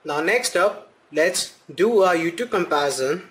Now next up, let's do a YouTube comparison.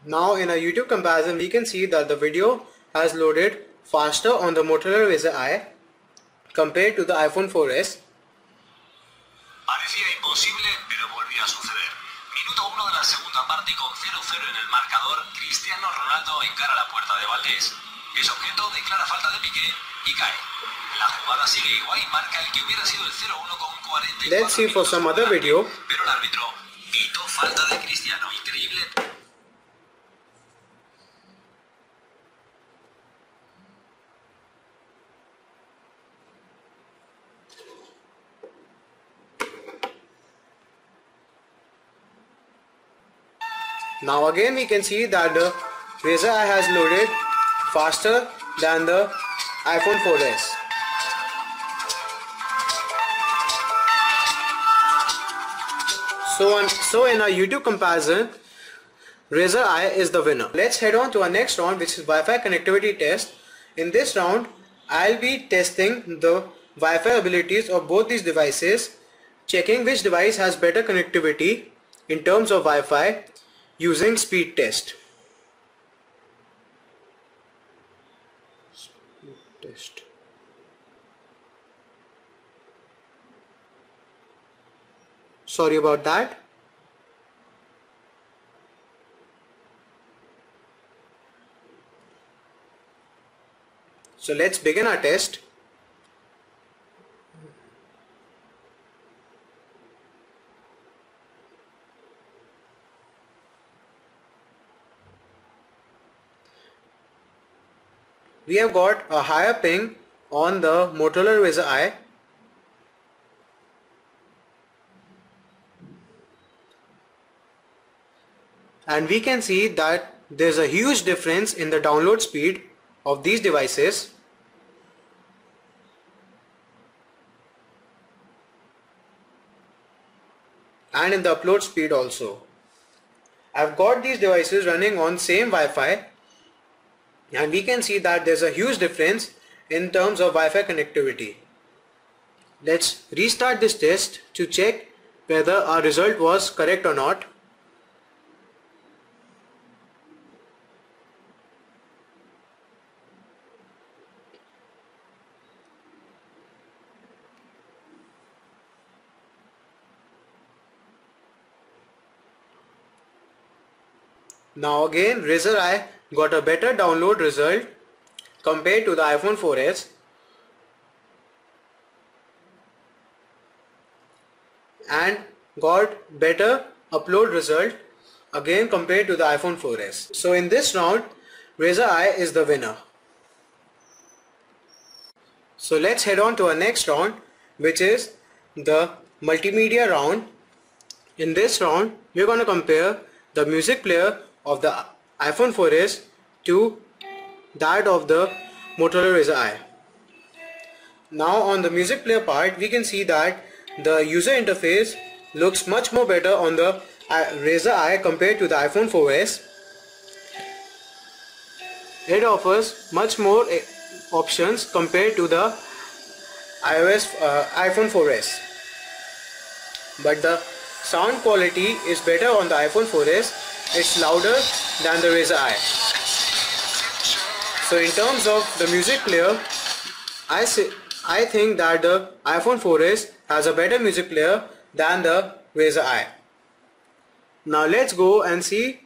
Now in a YouTube comparison, we can see that the video has loaded faster on the Motorola Razr I compared to the iPhone 4S. Parecía imposible, pero volvió a suceder. Minuto 1 de la segunda parte y con 0-0 en el marcador, Cristiano Ronaldo encara la puerta de Valdés. Es objeto de clara falta de Piqué y cae. La jugada sigue igual y marca el que hubiera sido el 0-1 con 44. Let's see for some other video. Pero el árbitro pitó falta de Cristiano. Increíble. Now again we can see that the Razr I has loaded faster than the iPhone 4S. So in our YouTube comparison, Razr I is the winner. Let's head on to our next round, which is Wi-Fi connectivity test. In this round, I'll be testing the Wi-Fi abilities of both these devices, checking which device has better connectivity in terms of Wi-Fi using speed test. Sorry about that. So let's begin our test. We have got a higher ping on the Motorola Razr I. And we can see that there's a huge difference in the download speed of these devices. And in the upload speed also. I've got these devices running on same Wi-Fi, and we can see that there's a huge difference in terms of Wi-Fi connectivity. Let's restart this test to check whether our result was correct or not. Now again, Razr I got a better download result compared to the iPhone 4S, and got better upload result again compared to the iPhone 4S. So in this round, Razr I is the winner. So let's head on to our next round, which is the multimedia round. In this round, we're going to compare the music player of the iPhone 4S to that of the Motorola Razr I. Now on the music player part, we can see that the user interface looks much more better on the Razr I compared to the iPhone 4S. It offers much more options compared to the iPhone 4S. But the sound quality is better on the iPhone 4S. It's louder than the Razr I. So in terms of the music player, I think that the iPhone 4S has a better music player than the Razr I. Now let's go and see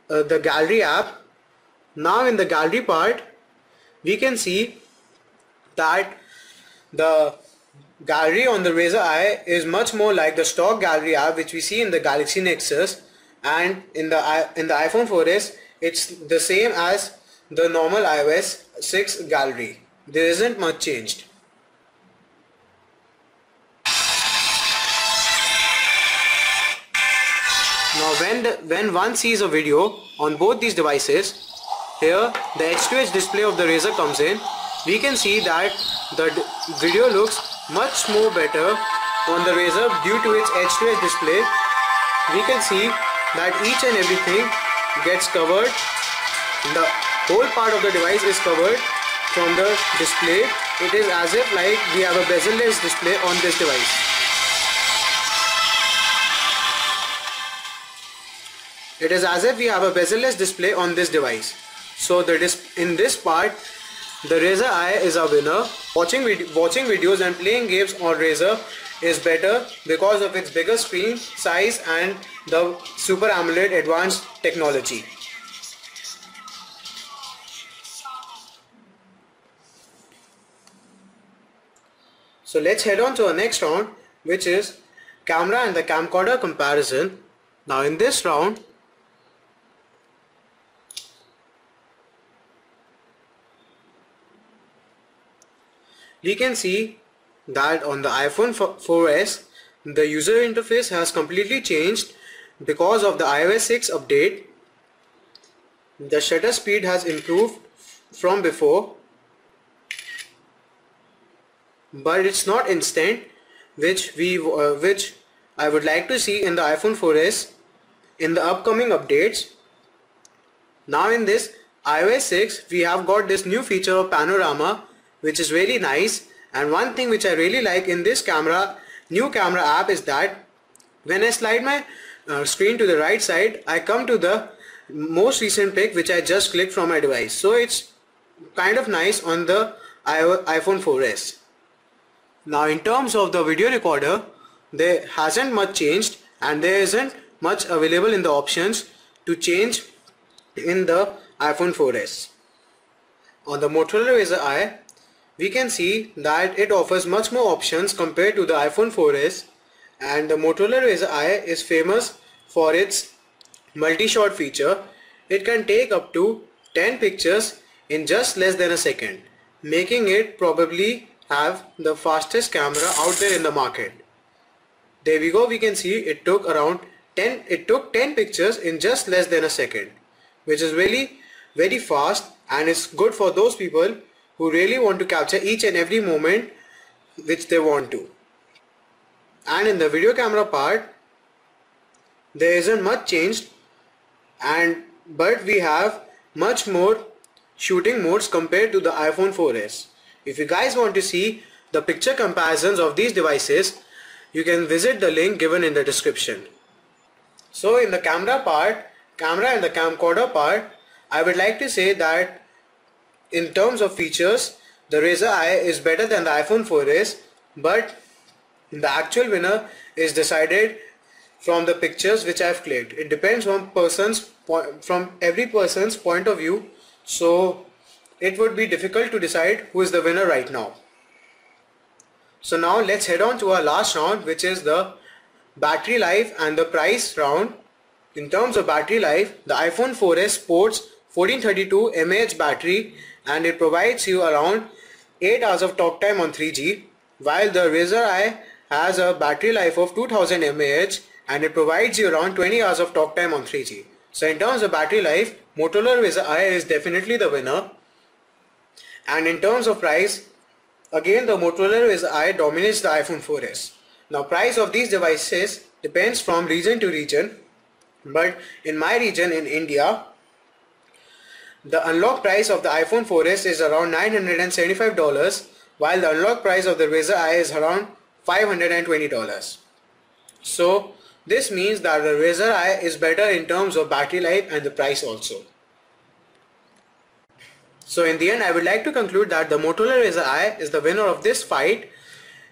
the gallery app. Now in the gallery part, we can see that the gallery on the Razr I is much more like the stock gallery app which we see in the Galaxy Nexus, and in the iPhone 4S it's the same as the normal iOS 6 gallery. there isn't much changed. Now when one sees a video on both these devices, here the H2H display of the Razer comes in. We can see that the video looks much more better on the Razer due to its H2H display. We can see that each and everything gets covered. The whole part of the device is covered from the display. It is as if like we have a bezel-less display on this device. It is as if we have a bezel-less display on this device. So in this part, the Razer Eye is a winner. Watching videos and playing games on Razer is better because of its bigger screen size and the Super AMOLED advanced technology. So let's head on to our next round, which is camera and the camcorder comparison. Now in this round, we can see that on the iPhone 4S, the user interface has completely changed because of the iOS 6 update. The shutter speed has improved from before, but it's not instant, which I would like to see in the iPhone 4S in the upcoming updates. Now in this iOS 6, we have got this new feature of panorama, which is really nice. And one thing which I really like in this new camera app is that when I slide my screen to the right side, I come to the most recent pic which I just clicked from my device. So it's kind of nice on the iPhone 4S. Now in terms of the video recorder, there hasn't much changed and there isn't much available in the options to change in the iPhone 4S. On the Motorola Razr Eye, we can see that it offers much more options compared to the iPhone 4S, and the Motorola Razr Eye is famous for its multi-shot feature. It can take up to 10 pictures in just less than a second, making it probably have the fastest camera out there in the market. There we go, we can see it took 10 pictures in just less than a second, which is really very fast, and it's good for those people who really want to capture each and every moment which they want to. And in the video camera part, there isn't much changed, but we have much more shooting modes compared to the iPhone 4S. If you guys want to see the picture comparisons of these devices, you can visit the link given in the description. So in the camera and the camcorder part, I would like to say that in terms of features, the Razer Eye is better than the iPhone 4S, but the actual winner is decided from the pictures which I've clicked. It depends from every person's point of view, so it would be difficult to decide who is the winner right now. So now let's head on to our last round, which is the battery life and the price round. In terms of battery life, the iPhone 4S sports 1432 mAh battery and it provides you around 8 hours of talk time on 3G, while the Razer Eye has a battery life of 2000 mAh and it provides you around 20 hours of talk time on 3G. So in terms of battery life, Motorola Razer Eye is definitely the winner. And in terms of price, again the Motorola Razer Eye dominates the iPhone 4S. Now price of these devices depends from region to region, but in my region in India, the unlocked price of the iPhone 4S is around $975, while the unlocked price of the Razer Eye is around $520. So this means that the Razer Eye is better in terms of battery life and the price also. So in the end, I would like to conclude that the Motorola Razer Eye is the winner of this fight.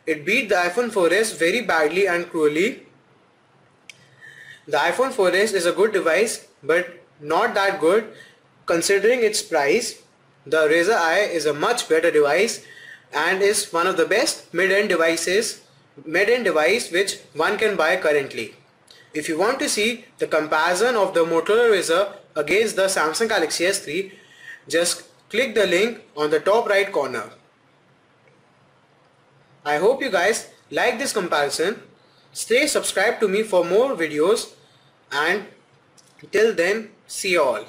It beat the iPhone 4S very badly and cruelly. The iPhone 4S is a good device, but not that good considering its price. The Razer Eye is a much better device and is one of the best mid-end device which one can buy currently. If you want to see the comparison of the Motorola Razr against the Samsung Galaxy S3, just click the link on the top right corner. I hope you guys like this comparison. Stay subscribed to me for more videos, and till then, see you all.